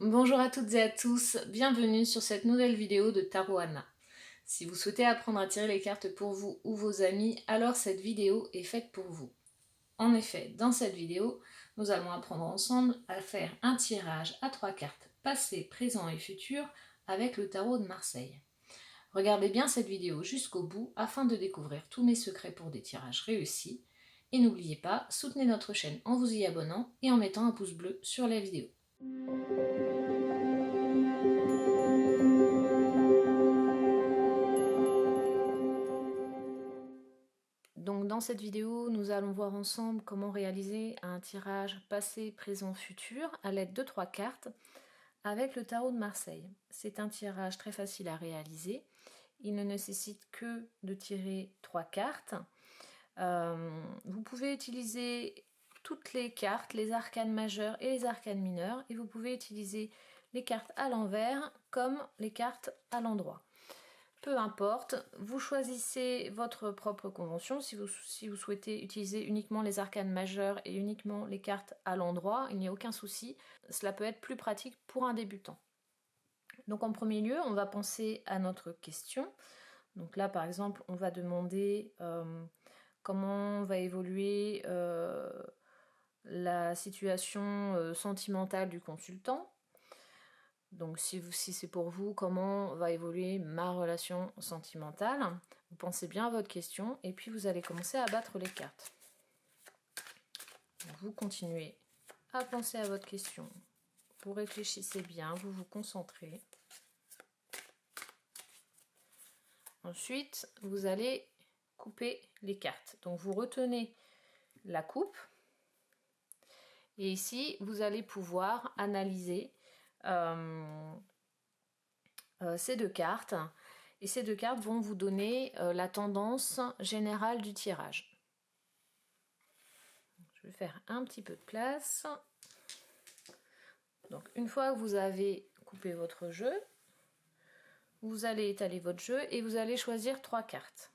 Bonjour à toutes et à tous, bienvenue sur cette nouvelle vidéo de Tarot Anna. Si vous souhaitez apprendre à tirer les cartes pour vous ou vos amis, alors cette vidéo est faite pour vous. En effet, dans cette vidéo, nous allons apprendre ensemble à faire un tirage à 3 cartes, passé, présent et futur, avec le tarot de Marseille. Regardez bien cette vidéo jusqu'au bout afin de découvrir tous mes secrets pour des tirages réussis. Et n'oubliez pas, soutenez notre chaîne en vous y abonnant et en mettant un pouce bleu sur la vidéo. Donc dans cette vidéo, nous allons voir ensemble comment réaliser un tirage passé, présent, futur à l'aide de 3 cartes avec le tarot de Marseille. C'est un tirage très facile à réaliser. Il ne nécessite que de tirer 3 cartes. Vous pouvez utiliser toutes les cartes, les arcanes majeures et les arcanes mineures, et vous pouvez utiliser les cartes à l'envers comme les cartes à l'endroit. Peu importe, vous choisissez votre propre convention. Si vous souhaitez utiliser uniquement les arcanes majeures et uniquement les cartes à l'endroit, il n'y a aucun souci. Cela peut être plus pratique pour un débutant. Donc en premier lieu, on va penser à notre question. Donc là, par exemple, on va demander comment va évoluer la situation sentimentale du consultant. Donc si c'est pour vous, comment va évoluer ma relation sentimentale? Vous pensez bien à votre question et puis vous allez commencer à battre les cartes. Donc, vous continuez à penser à votre question. Vous réfléchissez bien, vous vous concentrez. Ensuite, vous allez couper les cartes. Donc vous retenez la coupe. Et ici, vous allez pouvoir analyser ces 2 cartes. Et ces 2 cartes vont vous donner la tendance générale du tirage. Je vais faire un petit peu de place. Donc une fois que vous avez coupé votre jeu, vous allez étaler votre jeu et vous allez choisir 3 cartes.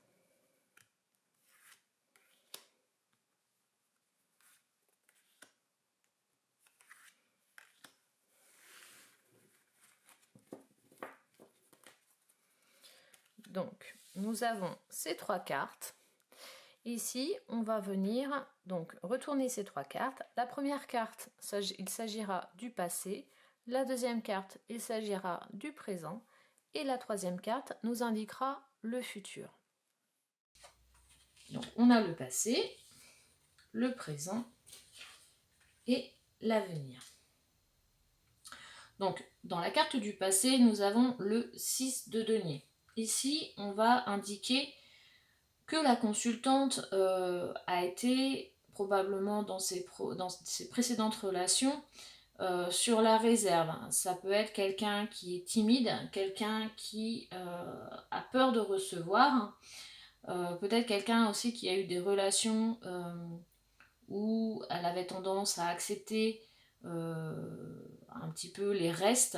Donc nous avons ces 3 cartes. Ici, on va venir donc retourner ces 3 cartes. La première carte, il s'agira du passé. La deuxième carte, il s'agira du présent. Et la troisième carte nous indiquera le futur. Donc, on a le passé, le présent et l'avenir. Donc, dans la carte du passé, nous avons le 6 de denier. Ici, on va indiquer que la consultante a été probablement dans ses précédentes relations sur la réserve. Ça peut être quelqu'un qui est timide, quelqu'un qui a peur de recevoir, peut-être quelqu'un aussi qui a eu des relations où elle avait tendance à accepter un petit peu les restes,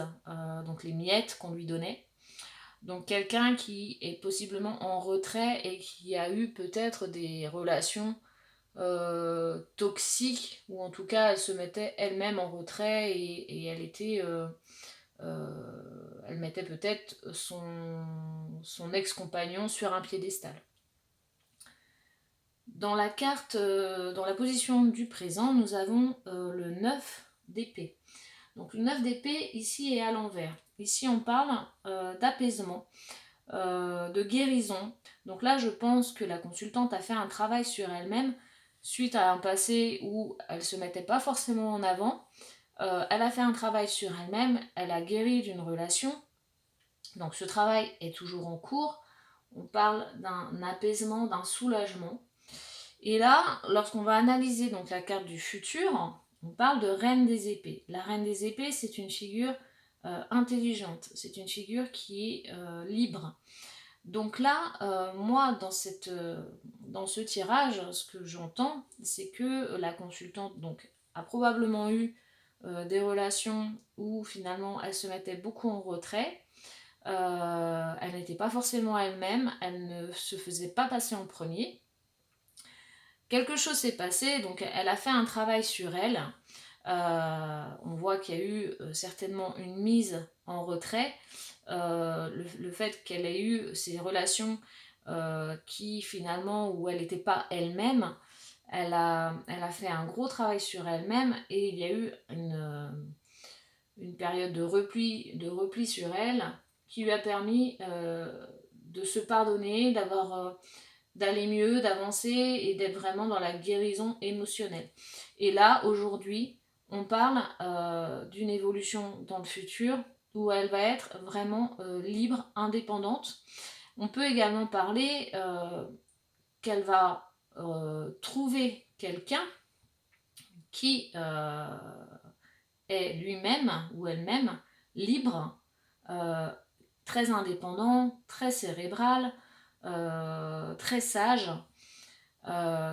donc les miettes qu'on lui donnait. Donc quelqu'un qui est possiblement en retrait et qui a eu peut-être des relations toxiques, ou en tout cas elle se mettait elle-même en retrait et elle était... elle mettait peut-être son ex-compagnon sur un piédestal. Dans la carte, dans la position du présent, nous avons le 9 d'épée. Donc le 9 d'épée ici est à l'envers. Ici on parle d'apaisement, de guérison. Donc là je pense que la consultante a fait un travail sur elle-même suite à un passé où elle ne se mettait pas forcément en avant. Elle a fait un travail sur elle-même, elle a guéri d'une relation. Donc ce travail est toujours en cours. On parle d'un apaisement, d'un soulagement. Et là, lorsqu'on va analyser donc la carte du futur, on parle de reine des épées. La reine des épées, c'est une figure intelligente, c'est une figure qui est libre. Donc là, moi, dans ce tirage, ce que j'entends, c'est que la consultante donc, a probablement eu des relations où finalement elle se mettait beaucoup en retrait. Elle n'était pas forcément elle-même, elle ne se faisait pas passer en premier. Quelque chose s'est passé, donc elle a fait un travail sur elle. On voit qu'il y a eu certainement une mise en retrait, le fait qu'elle ait eu ces relations qui finalement, où elle n'était pas elle-même, elle a fait un gros travail sur elle-même et il y a eu une période de repli sur elle qui lui a permis de se pardonner, d'aller mieux, d'avancer et d'être vraiment dans la guérison émotionnelle. Et là, aujourd'hui, on parle d'une évolution dans le futur où elle va être vraiment libre, indépendante. On peut également parler qu'elle va trouver quelqu'un qui est lui-même ou elle-même libre, euh, très indépendant, très cérébral, très sage.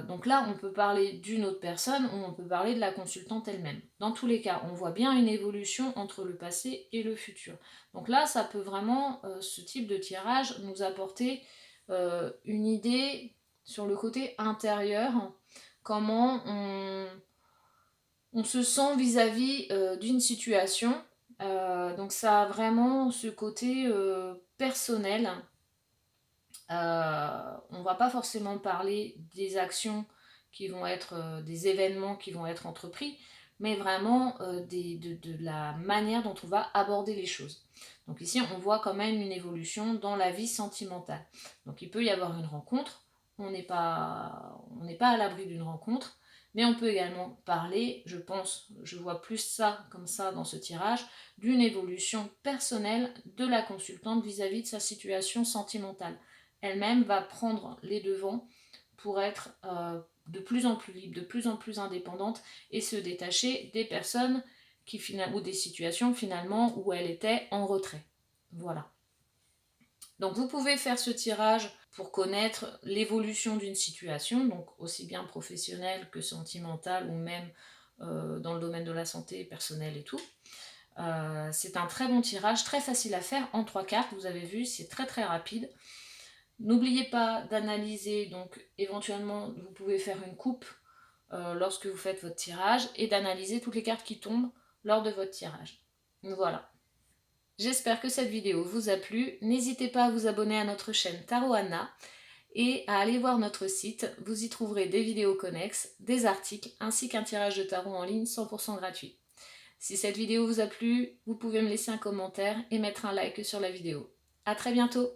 Donc là, on peut parler d'une autre personne ou on peut parler de la consultante elle-même. Dans tous les cas, on voit bien une évolution entre le passé et le futur. Donc là, ça peut vraiment, ce type de tirage, nous apporter une idée sur le côté intérieur, comment on se sent vis-à-vis d'une situation. Donc ça a vraiment ce côté personnel. On va pas forcément parler des actions qui vont être, des événements qui vont être entrepris, mais vraiment de la manière dont on va aborder les choses. Donc ici, on voit quand même une évolution dans la vie sentimentale. Donc il peut y avoir une rencontre, on n'est pas à l'abri d'une rencontre, mais on peut également parler, je pense, je vois plus ça comme ça dans ce tirage, d'une évolution personnelle de la consultante vis-à-vis de sa situation sentimentale. Elle-même va prendre les devants pour être de plus en plus libre, de plus en plus indépendante et se détacher des personnes ou des situations finalement où elle était en retrait. Voilà. Donc vous pouvez faire ce tirage pour connaître l'évolution d'une situation, donc aussi bien professionnelle que sentimentale ou même dans le domaine de la santé personnelle et tout. C'est un très bon tirage, très facile à faire en 3 cartes, vous avez vu, c'est très très rapide. N'oubliez pas d'analyser, donc éventuellement vous pouvez faire une coupe lorsque vous faites votre tirage et d'analyser toutes les cartes qui tombent lors de votre tirage. Voilà. J'espère que cette vidéo vous a plu. N'hésitez pas à vous abonner à notre chaîne Tarot Anna et à aller voir notre site. Vous y trouverez des vidéos connexes, des articles ainsi qu'un tirage de tarot en ligne 100% gratuit. Si cette vidéo vous a plu, vous pouvez me laisser un commentaire et mettre un like sur la vidéo. A très bientôt!